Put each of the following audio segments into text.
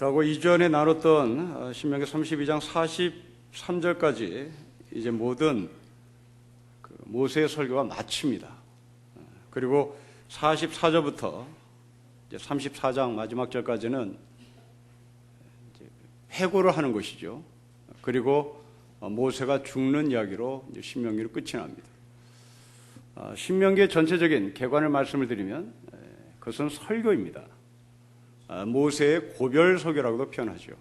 그 이전에 나눴던 신명기 32장 43절까지 이제 모든 모세의 설교가 마칩니다. 그리고 44절부터 이제 34장 마지막 절까지는 이제 회고를 하는 것이죠. 그리고 모세가 죽는 이야기로 이제 신명기로 끝이 납니다. 신명기의 전체적인 개관을 말씀을 드리면 그것은 설교입니다. 모세의 고별 설교라고도 표현하죠.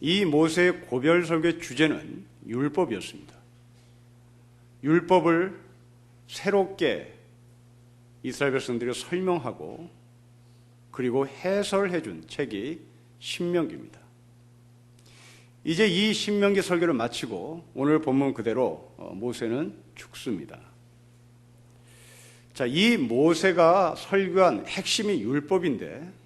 이 모세의 고별 설교의 주제는 율법이었습니다. 율법을 새롭게 이스라엘 백성들이 설명하고 그리고 해설해 준 책이 신명기입니다. 이제 이 신명기 설교를 마치고 오늘 본문 그대로 모세는 죽습니다. 자, 이 모세가 설교한 핵심이 율법인데,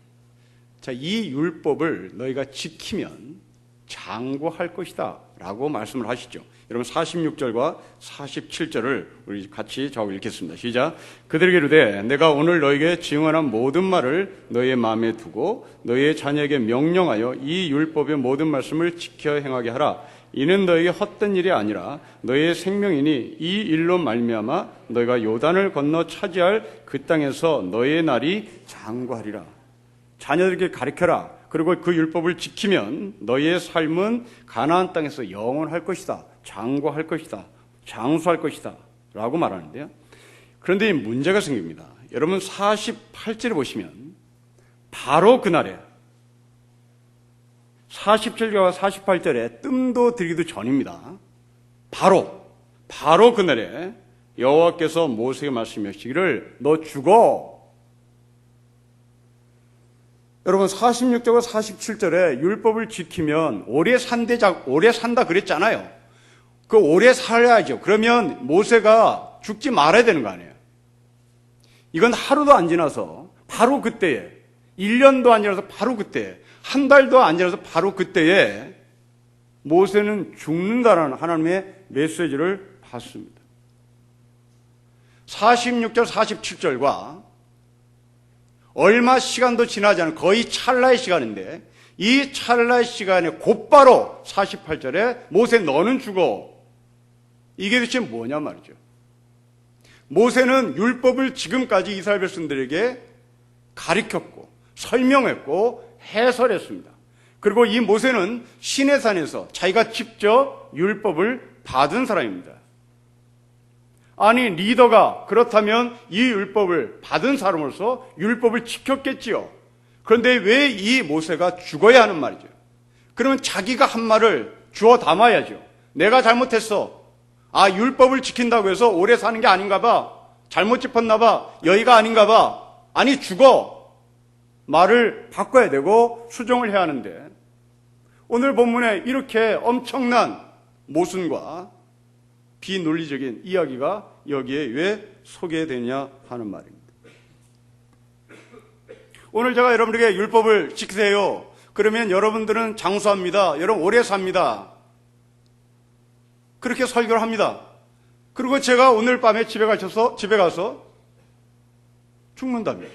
자, 이 율법을 너희가 지키면 장구할 것이다 라고 말씀을 하시죠. 여러분 46절과 47절을 우리 같이 저하고 읽겠습니다. 시작. 그들에게 이르되 내가 오늘 너에게 증언한 모든 말을 너희의 마음에 두고 너희의 자녀에게 명령하여 이 율법의 모든 말씀을 지켜 행하게 하라. 이는 너에게 헛된 일이 아니라 너희의 생명이니 이 일로 말미암아 너희가 요단을 건너 차지할 그 땅에서 너희의 날이 장구하리라. 자녀들에게 가르쳐라. 그리고 그 율법을 지키면 너희의 삶은 가나안 땅에서 영원할 것이다. 장구할 것이다. 장수할 것이다. 라고 말하는데요. 그런데 이 문제가 생깁니다. 여러분 48절에 보시면 바로 그날에 47절과 48절에 뜸도 들이기도 전입니다. 바로 그날에 여호와께서 모세에게 말씀하시기를 너 죽어. 여러분 46절과 47절에 율법을 지키면 오래 산다 그랬잖아요. 그 오래 살아야죠. 그러면 모세가 죽지 말아야 되는 거 아니에요. 이건 하루도 안 지나서 바로 그때에, 1년도 안 지나서 바로 그때에, 한 달도 안 지나서 바로 그때에 모세는 죽는다라는 하나님의 메시지를 받습니다. 46절, 47절과 얼마 시간도 지나지 않은 거의 찰나의 시간인데 이 찰나의 시간에 곧바로 48절에 모세 너는 죽어. 이게 도대체 뭐냐 말이죠. 모세는 율법을 지금까지 이스라엘 백성들에게 가르쳤고 설명했고 해설했습니다. 그리고 이 모세는 시내산에서 자기가 직접 율법을 받은 사람입니다. 아니 리더가 그렇다면 이 율법을 받은 사람으로서 율법을 지켰겠지요. 그런데 왜 이 모세가 죽어야 하는 말이죠. 그러면 자기가 한 말을 주워 담아야죠. 내가 잘못했어. 율법을 지킨다고 해서 오래 사는 게 아닌가 봐. 잘못 짚었나 봐. 여의가 아닌가 봐. 아니 죽어. 말을 바꿔야 되고 수정을 해야 하는데 오늘 본문에 이렇게 엄청난 모순과 비논리적인 이야기가 여기에 왜 소개되냐 하는 말입니다. 오늘 제가 여러분에게 율법을 지키세요. 그러면 여러분들은 장수합니다. 여러분 오래 삽니다. 그렇게 설교를 합니다. 그리고 제가 오늘 밤에 집에 가서 죽는다면,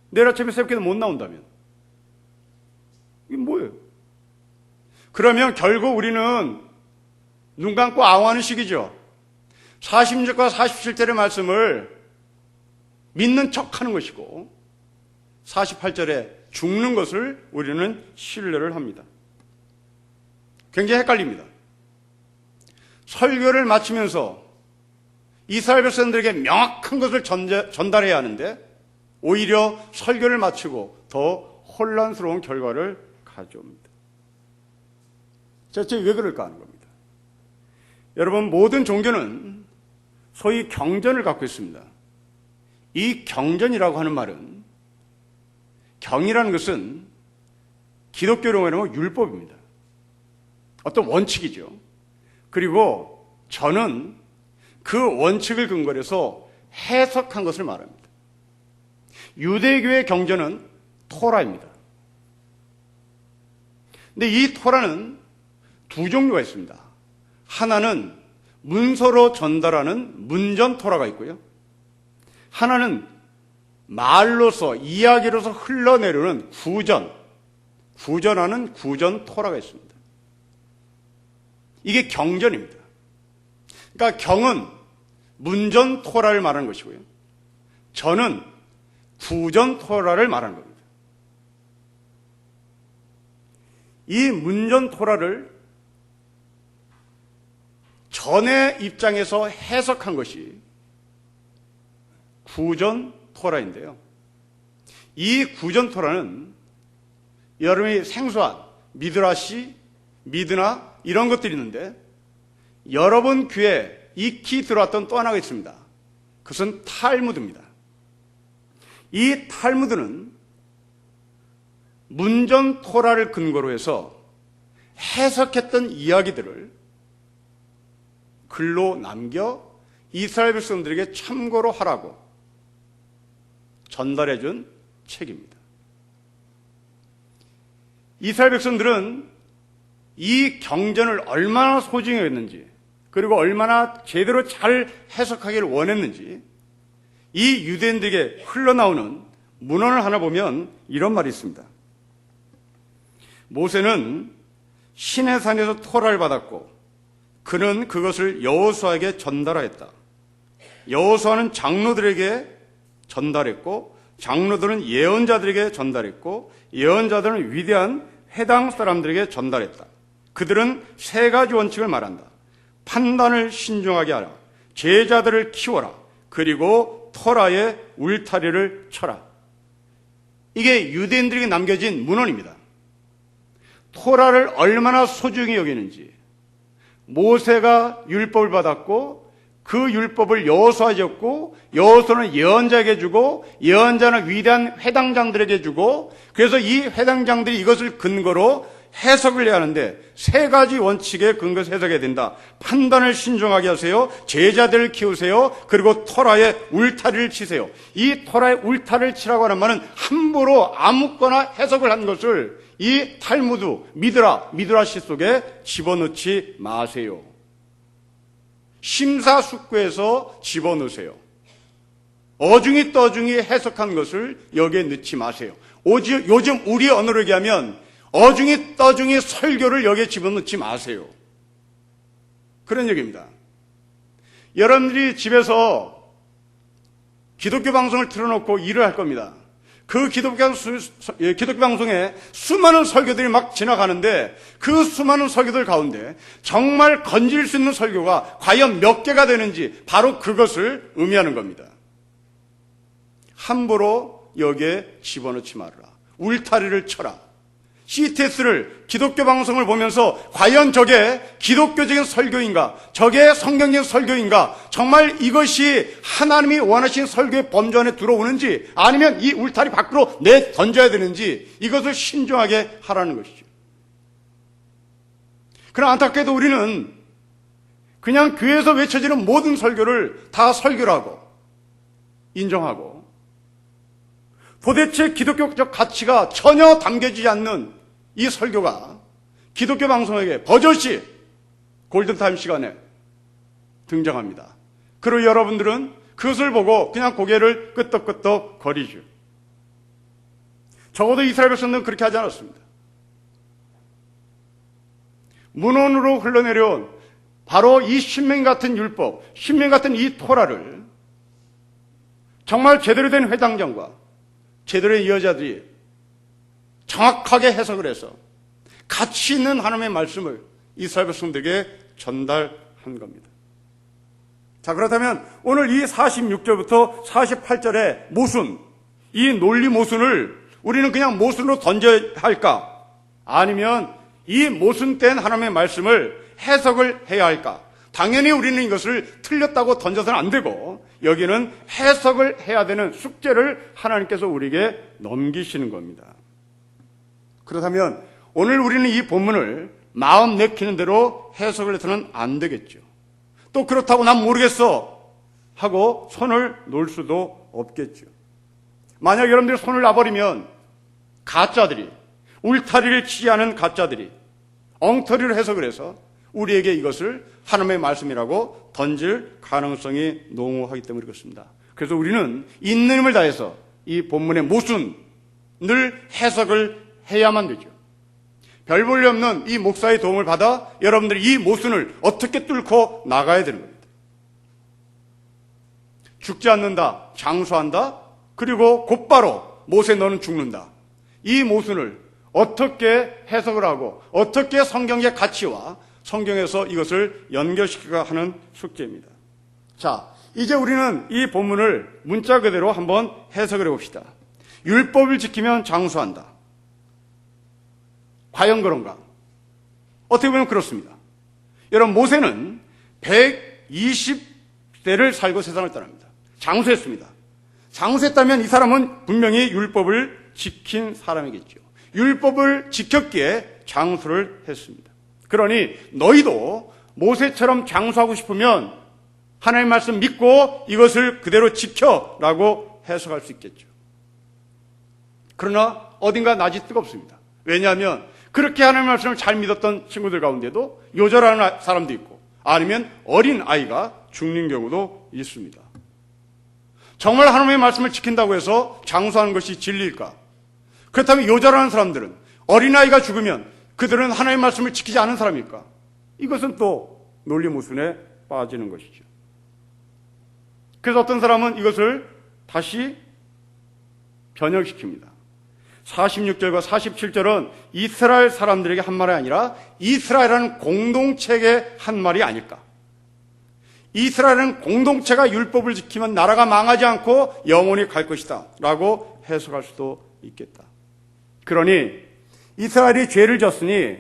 내일 아침에 새벽에도 못 나온다면 이게 뭐예요? 그러면 결국 우리는 눈 감고 앙호하는 식이죠. 46절과 47절의 말씀을 믿는 척하는 것이고 48절에 죽는 것을 우리는 신뢰를 합니다. 굉장히 헷갈립니다. 설교를 마치면서 이스라엘 백성들에게 명확한 것을 전달해야 하는데 오히려 설교를 마치고 더 혼란스러운 결과를 가져옵니다. 대체 왜 그럴까 하는 겁니다. 여러분 모든 종교는 소위 경전을 갖고 있습니다. 이 경전이라고 하는 말은 경이라는 것은 기독교로 말하면 율법입니다. 어떤 원칙이죠. 그리고 저는 그 원칙을 근거로 해서 해석한 것을 말합니다. 유대교의 경전은 토라입니다. 근데 이 토라는 두 종류가 있습니다. 하나는 문서로 전달하는 문전 토라가 있고요. 하나는 말로서 이야기로서 흘러내려오는 구전, 구전하는 구전토라가 있습니다. 이게 경전입니다. 그러니까 경은 문전토라를 말하는 것이고요. 전은 구전토라를 말하는 겁니다. 이 문전토라를 전의 입장에서 해석한 것이 구전토라인데요. 이 구전토라는 여러분이 생소한 미드라시, 미드나 이런 것들이 있는데 여러분 귀에 익히 들어왔던 또 하나가 있습니다. 그것은 탈무드입니다. 이 탈무드는 문전토라를 근거로 해서 해석했던 이야기들을 글로 남겨 이스라엘 백성들에게 참고로 하라고 전달해준 책입니다. 이스라엘 백성들은 이 경전을 얼마나 소중히 여겼는지, 그리고 얼마나 제대로 잘 해석하기를 원했는지 이 유대인들에게 흘러나오는 문헌을 하나 보면 이런 말이 있습니다. 모세는 시내산에서 토라를 받았고 그는 그것을 여호수아에게 전달하였다. 여호수아는 장로들에게 전달했고 장로들은 예언자들에게 전달했고 예언자들은 위대한 회당 사람들에게 전달했다. 그들은 세 가지 원칙을 말한다. 판단을 신중하게 하라. 제자들을 키워라. 그리고 토라의 울타리를 쳐라. 이게 유대인들에게 남겨진 문헌입니다. 토라를 얼마나 소중히 여기는지, 모세가 율법을 받았고 그 율법을 여호수아에 줬고 여호수아는 예언자에게 주고 예언자는 위대한 회당장들에게 주고, 그래서 이 회당장들이 이것을 근거로 해석을 해야 하는데 세 가지 원칙에 근거해서 해석해야 된다. 판단을 신중하게 하세요. 제자들을 키우세요. 그리고 토라의 울타리를 치세요. 이 토라의 울타리를 치라고 하는 말은 함부로 아무거나 해석을 한 것을 이 탈무드, 미드라시 속에 집어넣지 마세요. 심사숙고해서 집어넣으세요. 어중이 떠중이 해석한 것을 여기에 넣지 마세요. 요즘 우리 언어로 얘기하면 어중이 떠중이 설교를 여기에 집어넣지 마세요. 그런 얘기입니다. 여러분들이 집에서 기독교 방송을 틀어놓고 일을 할 겁니다. 그 기독교 방송에 수많은 설교들이 막 지나가는데 그 수많은 설교들 가운데 정말 건질 수 있는 설교가 과연 몇 개가 되는지 바로 그것을 의미하는 겁니다. 함부로 여기에 집어넣지 말아라. 울타리를 쳐라. CTS를 기독교 방송을 보면서 과연 저게 기독교적인 설교인가? 저게 성경적인 설교인가? 정말 이것이 하나님이 원하신 설교의 범주 안에 들어오는지 아니면 이 울타리 밖으로 내던져야 되는지 이것을 신중하게 하라는 것이죠. 그러나 안타깝게도 우리는 그냥 교회에서 외쳐지는 모든 설교를 다 설교라고 인정하고 도대체 기독교적 가치가 전혀 담겨지지 않는 이 설교가 기독교 방송에게 버젓이 골든타임 시간에 등장합니다. 그리고 여러분들은 그것을 보고 그냥 고개를 끄덕끄덕 거리죠. 적어도 이스라엘 백성들은 그렇게 하지 않았습니다. 문헌으로 흘러내려온 바로 이 신명 같은 율법, 신명 같은 이 토라를 정말 제대로 된 회당장과 제대로 된 여자들이 정확하게 해석을 해서 가치 있는 하나님의 말씀을 이스라엘 백성들에게 전달한 겁니다. 자, 그렇다면 오늘 이 46절부터 48절의 모순, 이 논리 모순을 우리는 그냥 모순으로 던져야 할까? 아니면 이 모순된 하나님의 말씀을 해석을 해야 할까? 당연히 우리는 이것을 틀렸다고 던져서는 안 되고 여기는 해석을 해야 되는 숙제를 하나님께서 우리에게 넘기시는 겁니다. 그렇다면 오늘 우리는 이 본문을 마음 내키는 대로 해석을 해서는 안 되겠죠. 또 그렇다고 난 모르겠어 하고 손을 놓을 수도 없겠죠. 만약 여러분들이 손을 놔버리면 가짜들이, 울타리를 치지 않은 가짜들이 엉터리로 해석을 해서 우리에게 이것을 하나님의 말씀이라고 던질 가능성이 농후하기 때문에 그렇습니다. 그래서 우리는 있는 힘을 다해서 이 본문의 모순을 해석을 해야만 되죠. 별 볼일 없는 이 목사의 도움을 받아 여러분들이 이 모순을 어떻게 뚫고 나가야 되는 겁니다. 죽지 않는다, 장수한다, 그리고 곧바로 모세 너는 죽는다. 이 모순을 어떻게 해석을 하고 어떻게 성경의 가치와 성경에서 이것을 연결시키가 하는 숙제입니다. 자, 이제 우리는 이 본문을 문자 그대로 한번 해석을 해봅시다. 율법을 지키면 장수한다. 과연 그런가? 어떻게 보면 그렇습니다. 여러분, 모세는 120세를 살고 세상을 떠납니다. 장수했습니다. 장수했다면 이 사람은 분명히 율법을 지킨 사람이겠죠. 율법을 지켰기에 장수를 했습니다. 그러니 너희도 모세처럼 장수하고 싶으면 하나님의 말씀 믿고 이것을 그대로 지켜라고 해석할 수 있겠죠. 그러나 어딘가 낯이 뜨겁습니다. 왜냐하면 그렇게 하나님의 말씀을 잘 믿었던 친구들 가운데도 요절하는 사람도 있고 아니면 어린 아이가 죽는 경우도 있습니다. 정말 하나님의 말씀을 지킨다고 해서 장수하는 것이 진리일까? 그렇다면 요절하는 사람들은 어린아이가 죽으면 그들은 하나님의 말씀을 지키지 않은 사람일까? 이것은 또 논리 모순에 빠지는 것이죠. 그래서 어떤 사람은 이것을 다시 변형시킵니다. 46절과 47절은 이스라엘 사람들에게 한 말이 아니라 이스라엘이라는 공동체에게 한 말이 아닐까? 이스라엘은 공동체가 율법을 지키면 나라가 망하지 않고 영원히 갈 것이다 라고 해석할 수도 있겠다. 그러니 이스라엘이 죄를 졌으니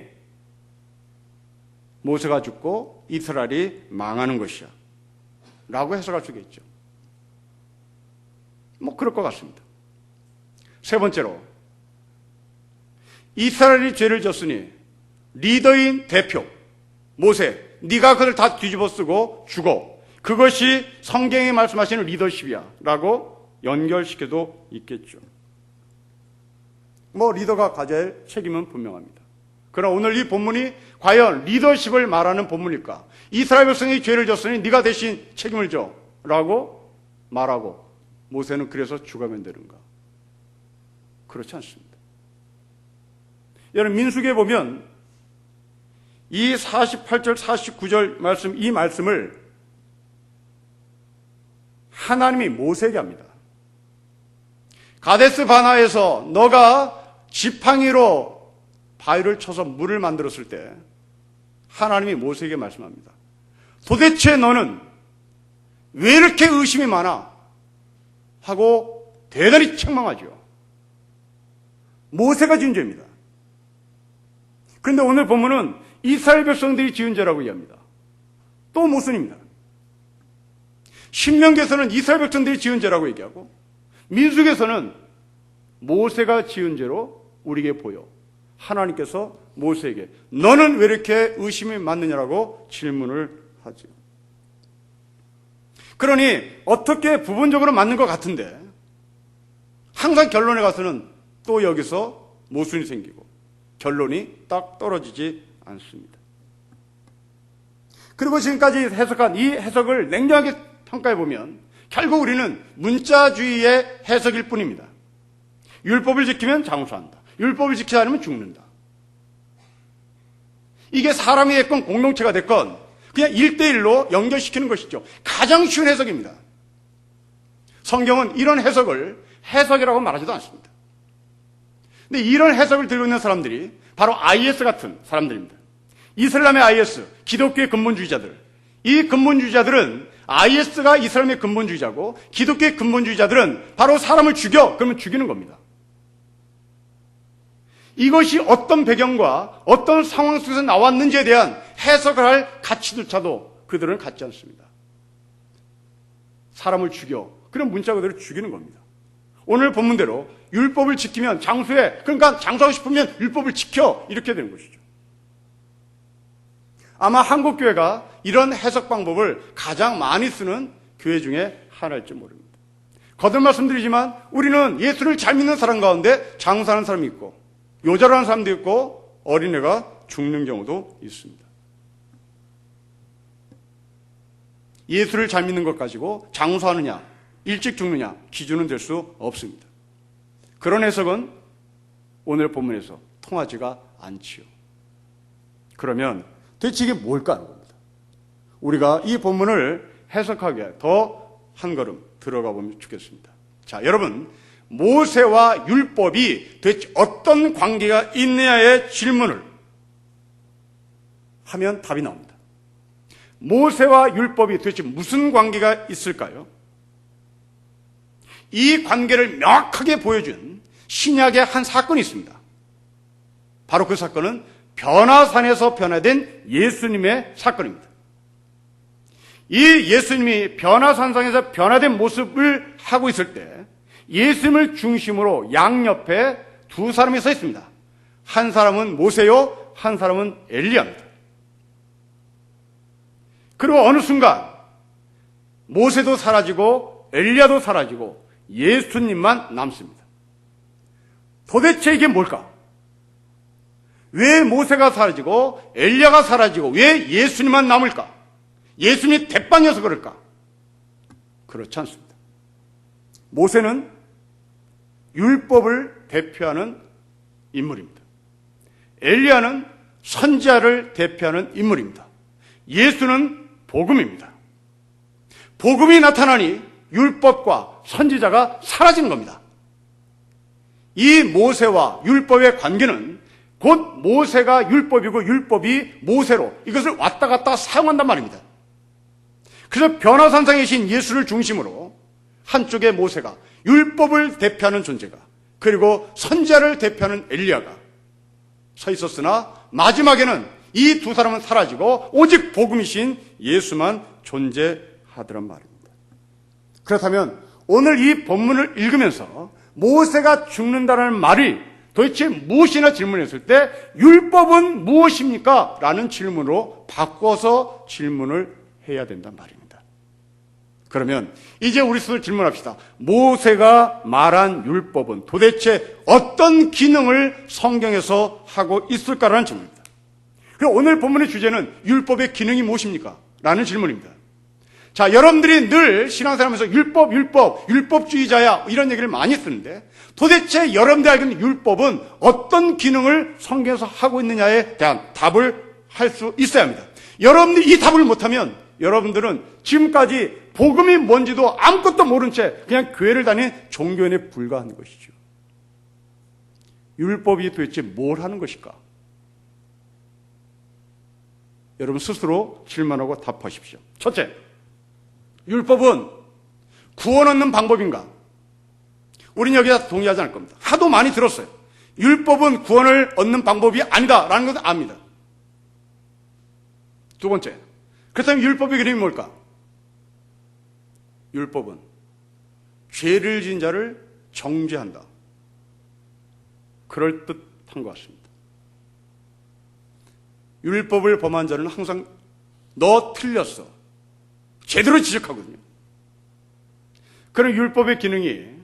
모세가 죽고 이스라엘이 망하는 것이야 라고 해석할 수 있겠죠. 뭐 그럴 것 같습니다. 세 번째로 이스라엘이 죄를 졌으니 리더인 대표 모세, 네가 그들 다 뒤집어 쓰고 죽어. 그것이 성경이 말씀하시는 리더십이야 라고 연결시켜도 있겠죠. 뭐 리더가 가져야 할 책임은 분명합니다. 그러나 오늘 이 본문이 과연 리더십을 말하는 본문일까? 이스라엘 백성이 죄를 졌으니 네가 대신 책임을 져 라고 말하고 모세는 그래서 죽으면 되는가? 그렇지 않습니다. 여러분, 민수기에 보면 이 48절 49절 말씀, 이 말씀을 하나님이 모세에게 합니다. 가데스 바나에서 너가 지팡이로 바위를 쳐서 물을 만들었을 때 하나님이 모세에게 말씀합니다. 도대체 너는 왜 이렇게 의심이 많아? 하고 대단히 책망하죠. 모세가 지은 죄입니다. 그런데 오늘 본문은 이스라엘 백성들이 지은 죄라고 이야기합니다. 또 모순입니다. 신명기에서는 이스라엘 백성들이 지은 죄라고 얘기하고 민수기에서는 모세가 지은 죄로 우리에게 보여 하나님께서 모세에게 너는 왜 이렇게 의심이 많느냐라고 질문을 하죠. 그러니 어떻게 부분적으로 맞는 것 같은데 항상 결론에 가서는 또 여기서 모순이 생기고 결론이 딱 떨어지지 않습니다. 그리고 지금까지 해석한 이 해석을 냉정하게 평가해 보면 결국 우리는 문자주의의 해석일 뿐입니다. 율법을 지키면 장수한다. 율법을 지키지 않으면 죽는다. 이게 사람이 됐건 공동체가 됐건 그냥 1대1로 연결시키는 것이죠. 가장 쉬운 해석입니다. 성경은 이런 해석을 해석이라고 말하지도 않습니다. 근데 이런 해석을 들고 있는 사람들이 바로 IS 같은 사람들입니다. 이슬람의 IS, 기독교의 근본주의자들. 이 근본주의자들은 IS가 이슬람의 근본주의자고 기독교의 근본주의자들은 바로 사람을 죽여, 그러면 죽이는 겁니다. 이것이 어떤 배경과 어떤 상황 속에서 나왔는지에 대한 해석을 할 가치조차도 그들은 갖지 않습니다. 사람을 죽여, 그럼 문자 그대로 죽이는 겁니다. 오늘 본문대로 율법을 지키면 장수해, 그러니까 장수하고 싶으면 율법을 지켜, 이렇게 되는 것이죠. 아마 한국교회가 이런 해석 방법을 가장 많이 쓰는 교회 중에 하나일지 모릅니다. 거듭 말씀드리지만 우리는 예수를 잘 믿는 사람 가운데 장수하는 사람이 있고 요절하는 사람도 있고 어린애가 죽는 경우도 있습니다. 예수를 잘 믿는 것 가지고 장수하느냐 일찍 죽느냐 기준은 될 수 없습니다. 그런 해석은 오늘 본문에서 통하지가 않지요. 그러면 도대체 이게 뭘까 하는 겁니다. 우리가 이 본문을 해석하기에 더 한 걸음 들어가 보면 좋겠습니다. 자, 여러분, 모세와 율법이 도대체 어떤 관계가 있느냐의 질문을 하면 답이 나옵니다. 모세와 율법이 도대체 무슨 관계가 있을까요? 이 관계를 명확하게 보여준 신약의 한 사건이 있습니다. 바로 그 사건은 변화산에서 변화된 예수님의 사건입니다. 이 예수님이 변화산상에서 변화된 모습을 하고 있을 때 예수님을 중심으로 양옆에 두 사람이 서 있습니다. 한 사람은 모세요, 한 사람은 엘리야입니다. 그리고 어느 순간 모세도 사라지고 엘리야도 사라지고 예수님만 남습니다. 도대체 이게 뭘까? 왜 모세가 사라지고 엘리야가 사라지고 왜 예수님만 남을까? 예수님이 대빵이어서 그럴까? 그렇지 않습니다. 모세는 율법을 대표하는 인물입니다. 엘리야는 선지자를 대표하는 인물입니다. 예수는 복음입니다. 복음이 나타나니 율법과 선지자가 사라지는 겁니다. 이 모세와 율법의 관계는 곧 모세가 율법이고 율법이 모세로 이것을 왔다 갔다 사용한단 말입니다. 그래서 변화산상에 계신 예수를 중심으로 한쪽에 모세가 율법을 대표하는 존재가 그리고 선지자를 대표하는 엘리야가 서 있었으나 마지막에는 이 두 사람은 사라지고 오직 복음이신 예수만 존재하더란 말입니다. 그렇다면 오늘 이 본문을 읽으면서 모세가 죽는다는 말이 도대체 무엇이나 질문했을 때 율법은 무엇입니까? 라는 질문으로 바꿔서 질문을 해야 된단 말입니다. 그러면 이제 우리 스스로 질문합시다. 모세가 말한 율법은 도대체 어떤 기능을 성경에서 하고 있을까라는 질문입니다. 그리고 오늘 본문의 주제는 율법의 기능이 무엇입니까? 라는 질문입니다. 자, 여러분들이 늘 신앙생활하면서 율법주의자야 이런 얘기를 많이 쓰는데 도대체 여러분들이 알고 있는 율법은 어떤 기능을 성경에서 하고 있느냐에 대한 답을 할 수 있어야 합니다. 여러분들이 이 답을 못하면 여러분들은 지금까지 복음이 뭔지도 아무것도 모른 채 그냥 교회를 다니는 종교인에 불과한 것이죠. 율법이 도대체 뭘 하는 것일까? 여러분 스스로 질문하고 답하십시오. 첫째, 율법은 구원 얻는 방법인가? 우린 여기서 동의하지 않을 겁니다. 하도 많이 들었어요. 율법은 구원을 얻는 방법이 아니다라는 것을 압니다. 두 번째, 그렇다면 율법의 기능이 뭘까? 율법은 죄를 지은 자를 정죄한다. 그럴듯한 것 같습니다. 율법을 범한 자는 항상 너 틀렸어. 제대로 지적하거든요. 그런 율법의 기능이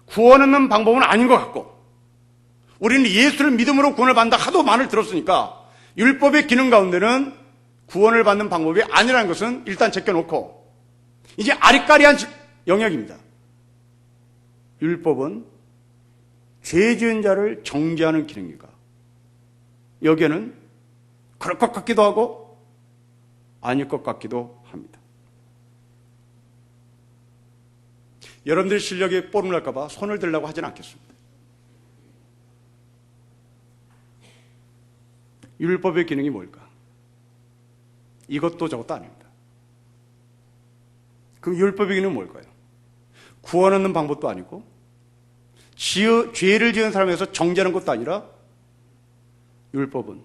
구원 얻는 방법은 아닌 것 같고 우리는 예수를 믿음으로 구원을 받는다 하도 말을 들었으니까 율법의 기능 가운데는 구원을 받는 방법이 아니라는 것은 일단 제껴놓고 이제 아리까리한 영역입니다. 율법은 죄 지은 자를 정죄하는 기능인가? 여기에는 그럴 것 같기도 하고 아닐 것 같기도 합니다. 여러분들 실력이 뽀록날까 봐 손을 들려고 하진 않겠습니다. 율법의 기능이 뭘까? 이것도 저것도 아닙니다. 그럼 율법의 기능은 뭘까요? 구원 얻는 방법도 아니고 죄를 지은 사람에서 정죄하는 것도 아니라 율법은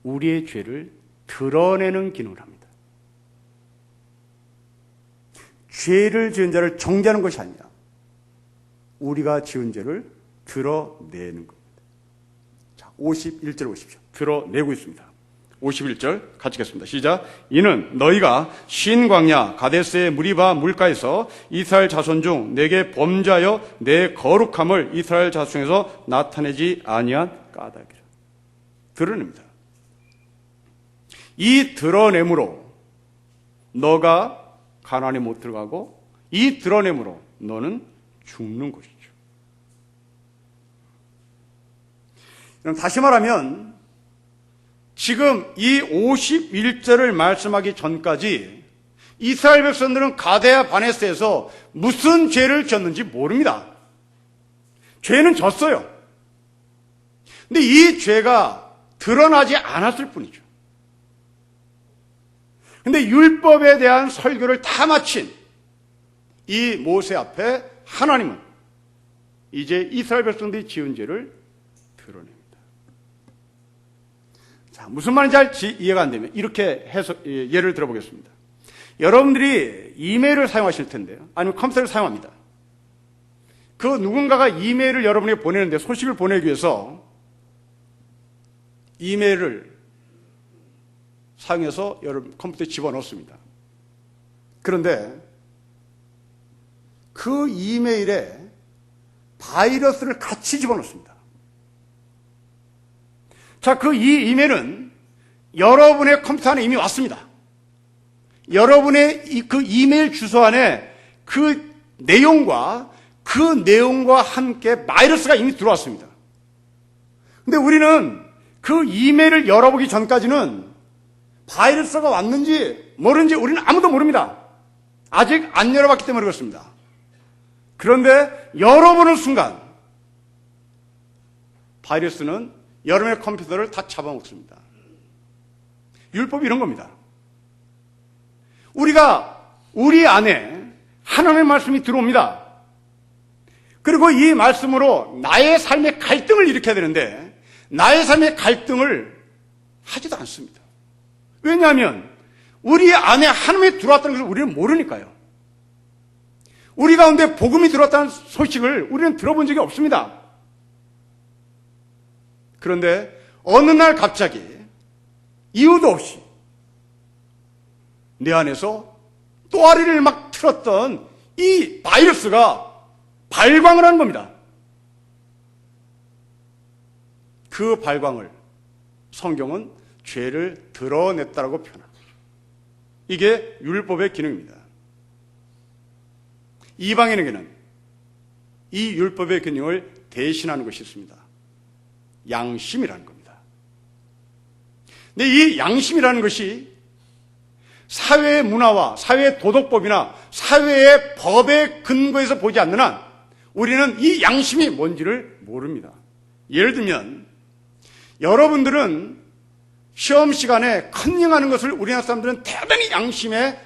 우리의 죄를 드러내는 기능을 합니다. 죄를 지은 자를 정죄하는 것이 아니라 우리가 지은 죄를 드러내는 겁니다. 자, 51절 보십시오. 드러내고 있습니다. 51절 같이 읽겠습니다. 시작. 이는 너희가 신 광야 가데스의 무리바 물가에서 이스라엘 자손 중 내게 범죄하여 내 거룩함을 이스라엘 자손에서 나타내지 아니한 까닭이라. 드러냅니다. 이 드러냄으로 너가 가나안에 못 들어가고 이 드러냄으로 너는 죽는 것이죠. 그럼 다시 말하면 지금 이 51절을 말씀하기 전까지 이스라엘 백성들은 가데아 바네스에서 무슨 죄를 졌는지 모릅니다. 죄는 졌어요. 근데 이 죄가 드러나지 않았을 뿐이죠. 근데 율법에 대한 설교를 다 마친 이 모세 앞에 하나님은 이제 이스라엘 백성들이 지은 죄를 드러냅니다. 자, 무슨 말인지 잘 이해가 안 되면 이렇게 예를 들어보겠습니다. 여러분들이 이메일을 사용하실 텐데요. 아니면 컴퓨터를 사용합니다. 그 누군가가 이메일을 여러분에게 보내는데 소식을 보내기 위해서 이메일을 사용해서 여러분 컴퓨터에 집어넣습니다. 그런데 그 이메일에 바이러스를 같이 집어넣습니다. 자, 그 이 이메일은 여러분의 컴퓨터 안에 이미 왔습니다. 여러분의 그 이메일 주소 안에 그 내용과 함께 바이러스가 이미 들어왔습니다. 근데 우리는 그 이메일을 열어보기 전까지는 바이러스가 왔는지 모르는지 우리는 아무도 모릅니다. 아직 안 열어봤기 때문에 그렇습니다. 그런데 열어보는 순간 바이러스는 여러분의 컴퓨터를 다 잡아먹습니다. 율법이 이런 겁니다. 우리 안에 하나님의 말씀이 들어옵니다. 그리고 이 말씀으로 나의 삶의 갈등을 일으켜야 되는데 나의 삶의 갈등을 하지도 않습니다. 왜냐하면 우리 안에 하나님이 들어왔다는 것을 우리는 모르니까요. 우리 가운데 복음이 들어왔다는 소식을 우리는 들어본 적이 없습니다. 그런데 어느 날 갑자기 이유도 없이 내 안에서 또아리를 막 틀었던 이 바이러스가 발광을 하는 겁니다. 그 발광을 성경은 죄를 드러냈다라고 표현합니다. 이게 율법의 기능입니다. 이방인에게는 이 율법의 기능을 대신하는 것이 있습니다. 양심이라는 겁니다. 근데 이 양심이라는 것이 사회의 문화와 사회의 도덕법이나 사회의 법의 근거에서 보지 않는 한 우리는 이 양심이 뭔지를 모릅니다. 예를 들면 여러분들은 시험 시간에 컨닝하는 것을 우리나라 사람들은 대단히 양심에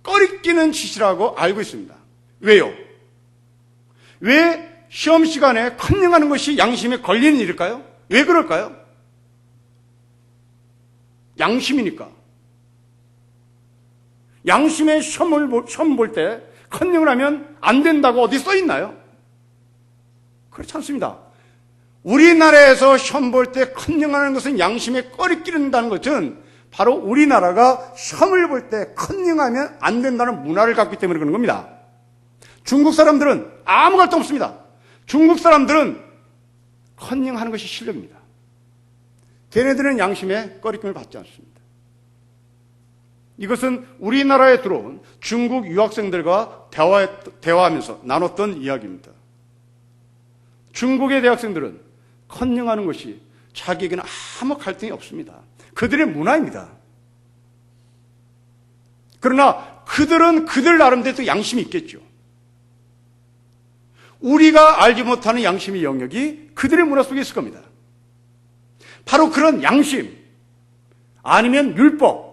꺼리끼는 짓이라고 알고 있습니다. 왜요? 왜 시험 시간에 컨닝하는 것이 양심에 걸리는 일일까요? 왜 그럴까요? 양심이니까. 양심의 시험 볼 때 컨닝을 하면 안 된다고 어디 써 있나요? 그렇지 않습니다. 우리나라에서 시험 볼 때 컨닝하는 것은 양심에 꺼리끼는다는 것은 바로 우리나라가 시험을 볼 때 컨닝하면 안 된다는 문화를 갖기 때문에 그런 겁니다. 중국 사람들은 아무 갈등 없습니다. 중국 사람들은 컨닝하는 것이 실력입니다. 걔네들은 양심에 꺼리낌을 받지 않습니다. 이것은 우리나라에 들어온 중국 유학생들과 대화하면서 나눴던 이야기입니다. 중국의 대학생들은 컨닝하는 것이 자기에게는 아무 갈등이 없습니다. 그들의 문화입니다. 그러나 그들은 그들 나름대로 양심이 있겠죠. 우리가 알지 못하는 양심의 영역이 그들의 문화 속에 있을 겁니다. 바로 그런 양심 아니면 율법,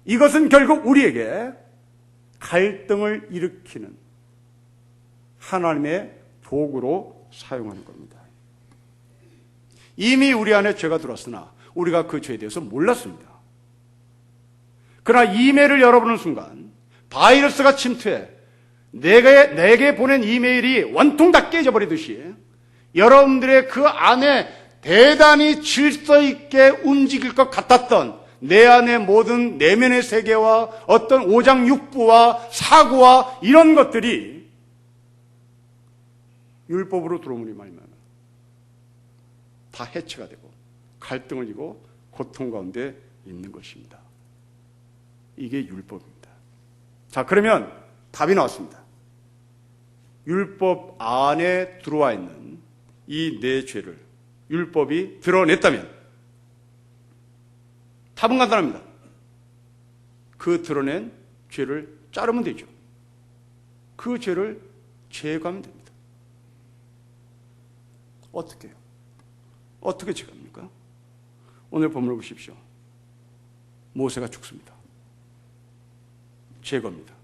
이것은 결국 우리에게 갈등을 일으키는 하나님의 도구로 사용하는 겁니다. 이미 우리 안에 죄가 들어왔으나 우리가 그 죄에 대해서 몰랐습니다. 그러나 이메일을 열어보는 순간 바이러스가 침투해 내게 보낸 이메일이 원통 다 깨져버리듯이 여러분들의 그 안에 대단히 질서 있게 움직일 것 같았던 내 안의 모든 내면의 세계와 어떤 오장육부와 사고와 이런 것들이 율법으로 들어오니 말면 다 해체가 되고 갈등을 이고 고통 가운데 있는 것입니다. 이게 율법입니다. 자, 그러면 답이 나왔습니다. 율법 안에 들어와 있는 이 내 죄를 율법이 드러냈다면 답은 간단합니다. 그 드러낸 죄를 자르면 되죠. 그 죄를 제거하면 됩니다. 어떻게 해요? 어떻게 제거합니까? 오늘 본문을 보십시오. 모세가 죽습니다. 제거입니다.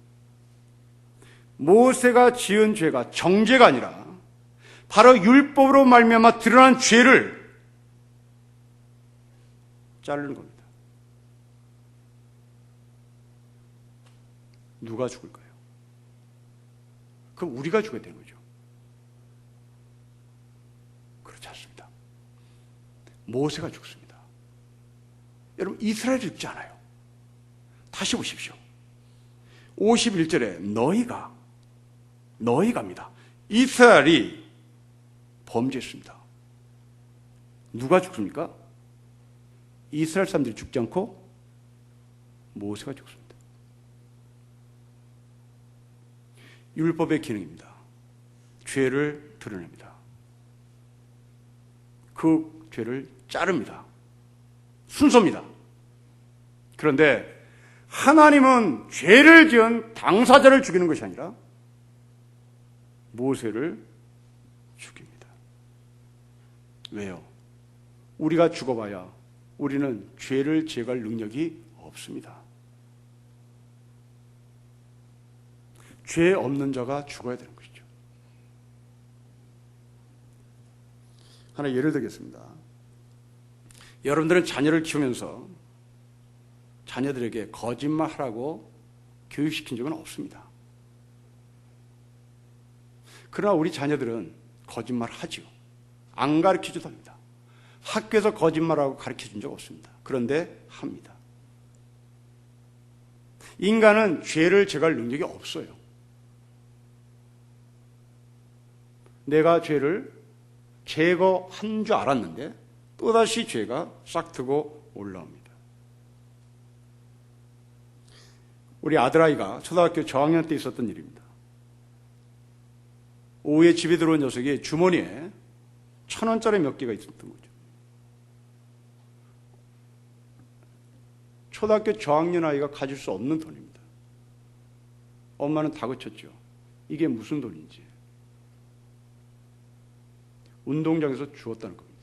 모세가 지은 죄가 정죄가 아니라 바로 율법으로 말미암아 드러난 죄를 자르는 겁니다. 누가 죽을까요? 그럼 우리가 죽어야 되는 거죠. 그렇지 않습니다. 모세가 죽습니다. 여러분, 이스라엘이 죽지 않아요. 다시 보십시오. 51절에 너희가입니다. 이스라엘이 범죄했습니다. 누가 죽습니까? 이스라엘 사람들이 죽지 않고 모세가 죽습니다. 율법의 기능입니다. 죄를 드러냅니다. 그 죄를 자릅니다. 순서입니다. 그런데 하나님은 죄를 지은 당사자를 죽이는 것이 아니라 모세를 죽입니다. 왜요? 우리가 죽어봐야 우리는 죄를 제거할 능력이 없습니다. 죄 없는 자가 죽어야 되는 것이죠. 하나 예를 들겠습니다. 여러분들은 자녀를 키우면서 자녀들에게 거짓말하라고 교육시킨 적은 없습니다. 그러나 우리 자녀들은 거짓말하지요. 안 가르치지도 합니다. 학교에서 거짓말하고 가르쳐준 적 없습니다. 그런데 합니다. 인간은 죄를 제거할 능력이 없어요. 내가 죄를 제거한 줄 알았는데 또다시 죄가 싹트고 올라옵니다. 우리 아들아이가 초등학교 저학년 때 있었던 일입니다. 오후에 집에 들어온 녀석이 주머니에 1,000원짜리 몇 개가 있었던 거죠. 초등학교 저학년 아이가 가질 수 없는 돈입니다. 엄마는 다그쳤죠. 이게 무슨 돈인지. 운동장에서 주었다는 겁니다.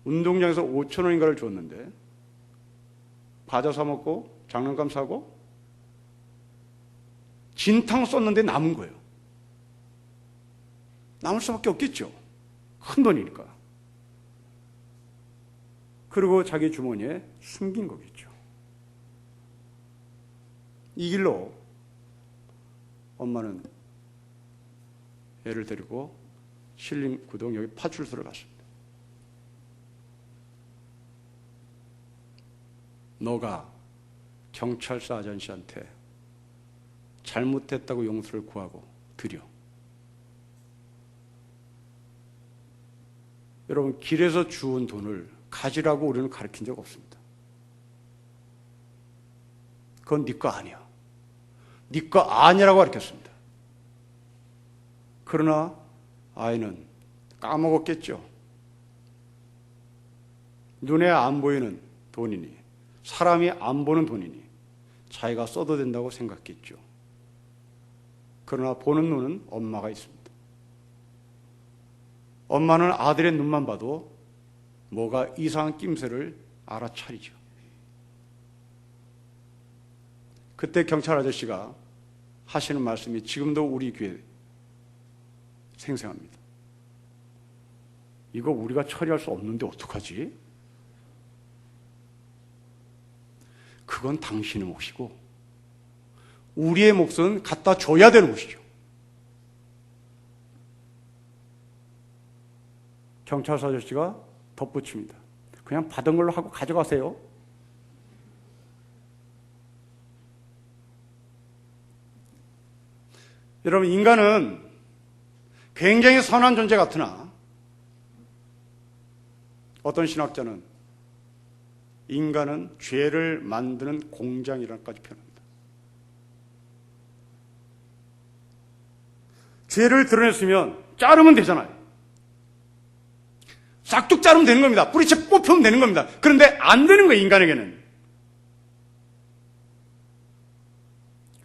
운동장에서 5,000원인가를 주었는데 과자 사 먹고 장난감 사고 진탕 썼는데 남은 거예요. 남을 수밖에 없겠죠. 큰 돈이니까. 그리고 자기 주머니에 숨긴 거겠죠. 이 길로 엄마는 애를 데리고 신림구동 여기 파출소를 갔습니다. 너가 경찰서 아저씨한테 잘못했다고 용서를 구하고 드려. 여러분, 길에서 주운 돈을 가지라고 우리는 가르친 적 없습니다. 그건 네 거 아니야. 네 거 아니라고 가르쳤습니다. 그러나 아이는 까먹었겠죠. 눈에 안 보이는 돈이니, 사람이 안 보는 돈이니 자기가 써도 된다고 생각했죠. 그러나 보는 눈은 엄마가 있습니다. 엄마는 아들의 눈만 봐도 뭐가 이상한 낌새를 알아차리죠. 그때 경찰 아저씨가 하시는 말씀이 지금도 우리 귀에 생생합니다. 이거 우리가 처리할 수 없는데 어떡하지? 그건 당신의 몫이고 우리의 몫은 갖다 줘야 되는 것이죠. 경찰서 아저씨가 덧붙입니다. 그냥 받은 걸로 하고 가져가세요. 여러분, 인간은 굉장히 선한 존재 같으나 어떤 신학자는 인간은 죄를 만드는 공장이라고까지 표현합니다. 죄를 드러냈으면 자르면 되잖아요. 싹둑 자르면 되는 겁니다. 뿌리채 뽑히면 되는 겁니다. 그런데 안 되는 거예요, 인간에게는.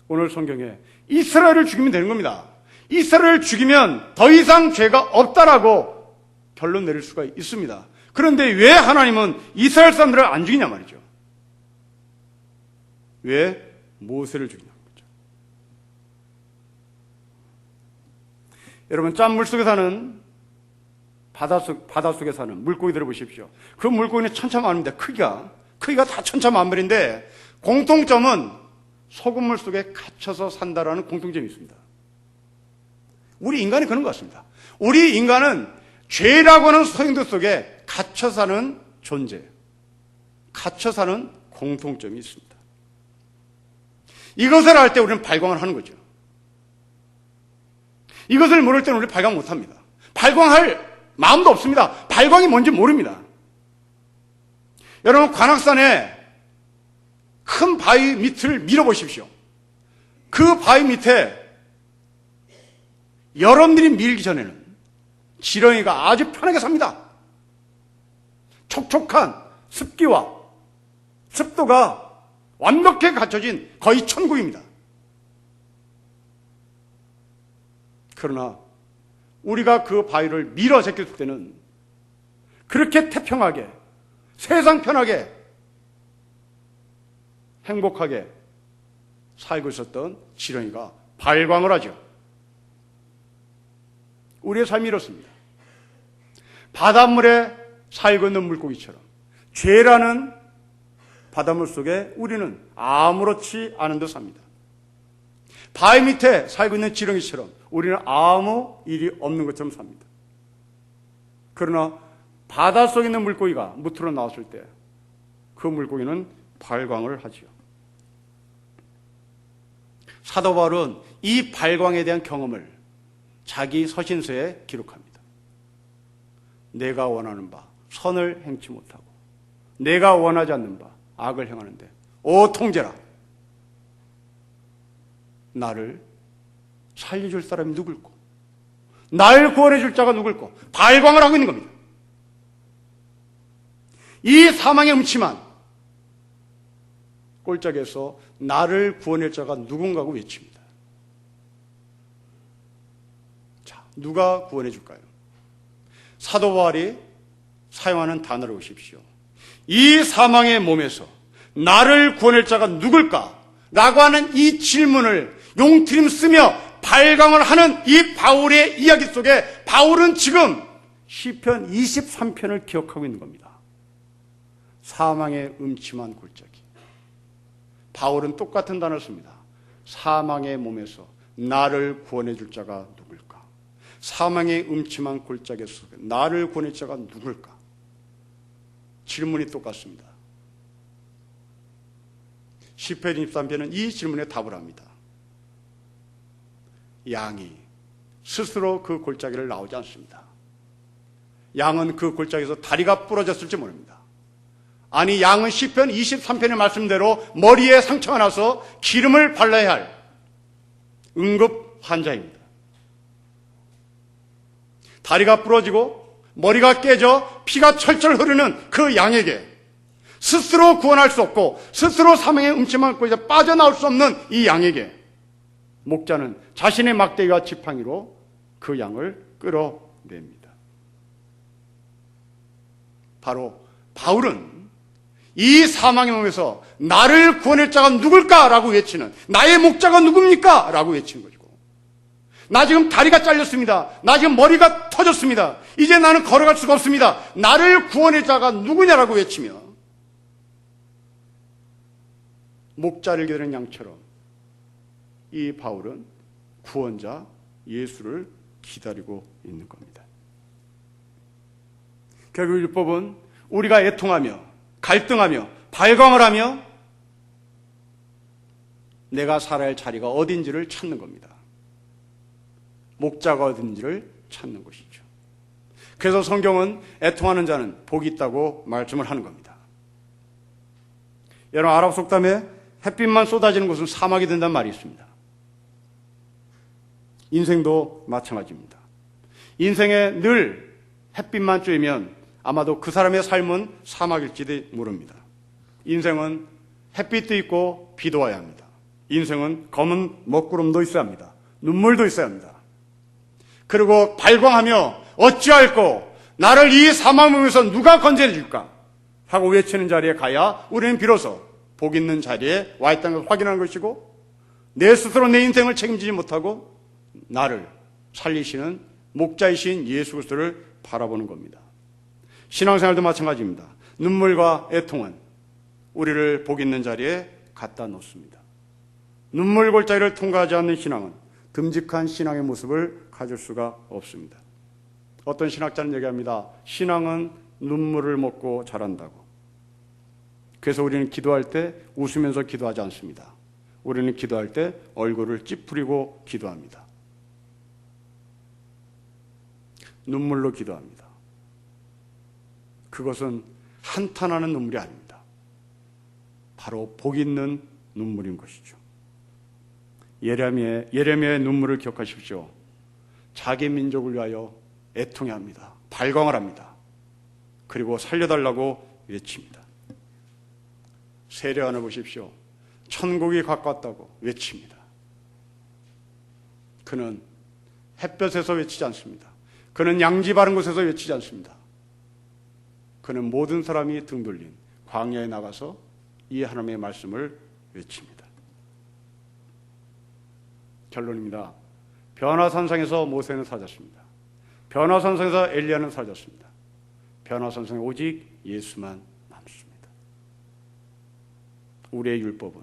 오늘 성경에 이스라엘을 죽이면 되는 겁니다. 이스라엘을 죽이면 더 이상 죄가 없다라고 결론 내릴 수가 있습니다. 그런데 왜 하나님은 이스라엘 사람들을 안 죽이냐 말이죠. 왜 모세를 죽이냐 말이죠. 여러분, 짠물 속에 사는 바다 속에 사는 물고기들을 보십시오. 그 물고기는 천차만별입니다. 크기가 다 천차만별인데 공통점은 소금물 속에 갇혀서 산다라는 공통점이 있습니다. 우리 인간이 그런 것 같습니다. 우리 인간은 죄라고 하는 소용돌이 속에 갇혀 사는 존재, 갇혀 사는 공통점이 있습니다. 이것을 알 때 우리는 발광을 하는 거죠. 이것을 모를 때는 우리는 발광 못합니다. 발광할 마음도 없습니다. 발광이 뭔지 모릅니다. 여러분, 관악산에 큰 바위 밑을 밀어보십시오. 그 바위 밑에 여러분들이 밀기 전에는 지렁이가 아주 편하게 삽니다. 촉촉한 습기와 습도가 완벽하게 갖춰진 거의 천국입니다. 그러나 우리가 그 바위를 밀어 제꼈을 때는 그렇게 태평하게, 세상 편하게, 행복하게 살고 있었던 지렁이가 발광을 하죠. 우리의 삶이 이렇습니다. 바닷물에 살고 있는 물고기처럼 죄라는 바닷물 속에 우리는 아무렇지 않은 듯 삽니다. 바위 밑에 살고 있는 지렁이처럼 우리는 아무 일이 없는 것처럼 삽니다. 그러나 바닷속에 있는 물고기가 무트로 나왔을 때 그 물고기는 발광을 하지요. 사도 바울은 이 발광에 대한 경험을 자기 서신서에 기록합니다. 내가 원하는 바 선을 행치 못하고 내가 원하지 않는 바 악을 행하는데 오 통제라, 나를 살려줄 사람이 누굴꼬, 날 구원해줄 자가 누굴꼬. 발광을 하고 있는 겁니다. 이 사망의 음침한 꼴짝에서 나를 구원할 자가 누군가고 외칩니다. 자, 누가 구원해 줄까요? 사도 바울이 사용하는 단어를 보십시오. 이 사망의 몸에서 나를 구원할 자가 누굴까? 라고 하는 이 질문을 용트림 쓰며 발광을 하는 이 바울의 이야기 속에 바울은 지금 시편 23편을 기억하고 있는 겁니다. 사망의 음침한 골짜기. 바울은 똑같은 단어를 씁니다. 사망의 몸에서 나를 구원해 줄 자가 누굴까? 사망의 음침한 골짜기에서 나를 구원해 줄 자가 누굴까? 질문이 똑같습니다. 시편 23편은 이 질문에 답을 합니다. 양이 스스로 그 골짜기를 나오지 않습니다. 양은 그 골짜기에서 다리가 부러졌을지 모릅니다. 아니, 양은 시편 23편의 말씀대로 머리에 상처가 나서 기름을 발라야 할 응급 환자입니다. 다리가 부러지고 머리가 깨져 피가 철철 흐르는 그 양에게 스스로 구원할 수 없고 스스로 사망의 음침한 곳에 빠져나올 수 없는 이 양에게 목자는 자신의 막대기와 지팡이로 그 양을 끌어냅니다. 바로 바울은 이 사망의 몸에서 나를 구원할 자가 누굴까라고 외치는, 나의 목자가 누굽니까? 라고 외치는 것이고, 나 지금 다리가 잘렸습니다. 나 지금 머리가 터졌습니다. 이제 나는 걸어갈 수가 없습니다. 나를 구원할 자가 누구냐라고 외치며 목자를 기다리는 양처럼 이 바울은 구원자 예수를 기다리고 있는 겁니다. 결국 율법은 우리가 애통하며 갈등하며 발광을 하며 내가 살아야 할 자리가 어딘지를 찾는 겁니다. 목자가 어딘지를 찾는 것이죠. 그래서 성경은 애통하는 자는 복이 있다고 말씀을 하는 겁니다. 여러분, 아랍 속담에 햇빛만 쏟아지는 곳은 사막이 된다는 말이 있습니다. 인생도 마찬가지입니다. 인생에 늘 햇빛만 쬐면 아마도 그 사람의 삶은 사막일지도 모릅니다. 인생은 햇빛도 있고 비도 와야 합니다. 인생은 검은 먹구름도 있어야 합니다. 눈물도 있어야 합니다. 그리고 발광하며 어찌할꼬 나를 이 사망에서 누가 건져내 줄까 하고 외치는 자리에 가야 우리는 비로소 복 있는 자리에 와 있다는 것을 확인하는 것이고, 내 스스로 내 인생을 책임지지 못하고 나를 살리시는 목자이신 예수 그리스도를 바라보는 겁니다. 신앙생활도 마찬가지입니다. 눈물과 애통은 우리를 복 있는 자리에 갖다 놓습니다. 눈물 골짜기를 통과하지 않는 신앙은 듬직한 신앙의 모습을 가질 수가 없습니다. 어떤 신학자는 얘기합니다. 신앙은 눈물을 먹고 자란다고. 그래서 우리는 기도할 때 웃으면서 기도하지 않습니다. 우리는 기도할 때 얼굴을 찌푸리고 기도합니다. 눈물로 기도합니다. 그것은 한탄하는 눈물이 아닙니다. 바로 복 있는 눈물인 것이죠. 예레미야의 눈물을 기억하십시오. 자기 민족을 위하여 애통해합니다. 발광을 합니다. 그리고 살려달라고 외칩니다. 세례요한을 보십시오. 천국이 가까웠다고 외칩니다. 그는 햇볕에서 외치지 않습니다. 그는 양지 바른 곳에서 외치지 않습니다. 그는 모든 사람이 등 돌린 광야에 나가서 이 하나님의 말씀을 외칩니다. 결론입니다. 변화산상에서 모세는 사라졌습니다. 변화산상에서 엘리야는 사라졌습니다. 변화산상에 오직 예수만 남습니다. 우리의 율법은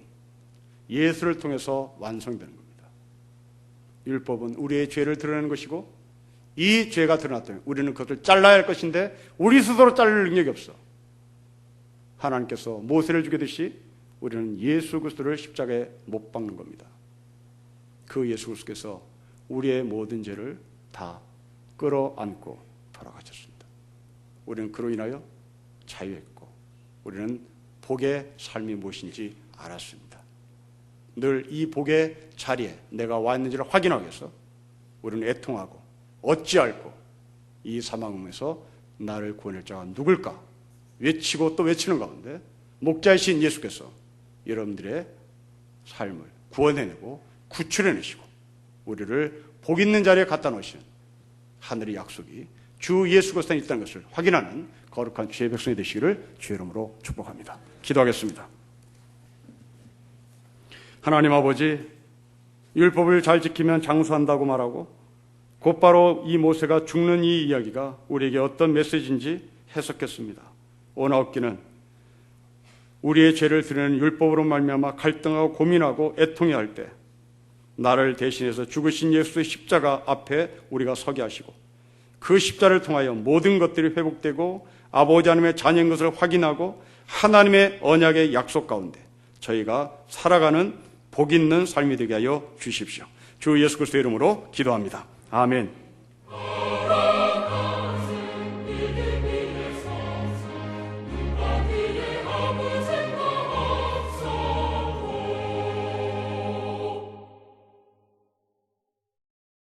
예수를 통해서 완성되는 겁니다. 율법은 우리의 죄를 드러내는 것이고, 이 죄가 드러났다면 우리는 그것을 잘라야 할 것인데 우리 스스로 자를 능력이 없어. 하나님께서 모세를 죽이듯이 우리는 예수 그리스도를 십자가에 못 박는 겁니다. 그 예수 그리스도께서 우리의 모든 죄를 다 끌어안고 돌아가셨습니다. 우리는 그로 인하여 자유했고, 우리는 복의 삶이 무엇인지 알았습니다. 늘 이 복의 자리에 내가 와 있는지를 확인하기 위해서 우리는 애통하고 어찌할꼬 이 사망에서 나를 구원할 자가 누굴까 외치고 또 외치는 가운데 목자이신 예수께서 여러분들의 삶을 구원해내고 구출해내시고 우리를 복 있는 자리에 갖다 놓으시는 하늘의 약속이 주 예수 그리스도에 있다는 것을 확인하는 거룩한 주의 백성이 되시기를 주의 이름으로 축복합니다. 기도하겠습니다. 하나님 아버지, 율법을 잘 지키면 장수한다고 말하고 곧바로 이 모세가 죽는 이 이야기가 우리에게 어떤 메시지인지 해석했습니다. 오나옵기는 우리의 죄를 드러내는 율법으로 말미암아 갈등하고 고민하고 애통해야 할 때 나를 대신해서 죽으신 예수의 십자가 앞에 우리가 서게 하시고 그 십자를 통하여 모든 것들이 회복되고 아버지 하나님의 자녀인 것을 확인하고 하나님의 언약의 약속 가운데 저희가 살아가는 복 있는 삶이 되게 하여 주십시오. 주 예수 그리스도의 이름으로 기도합니다. 아멘.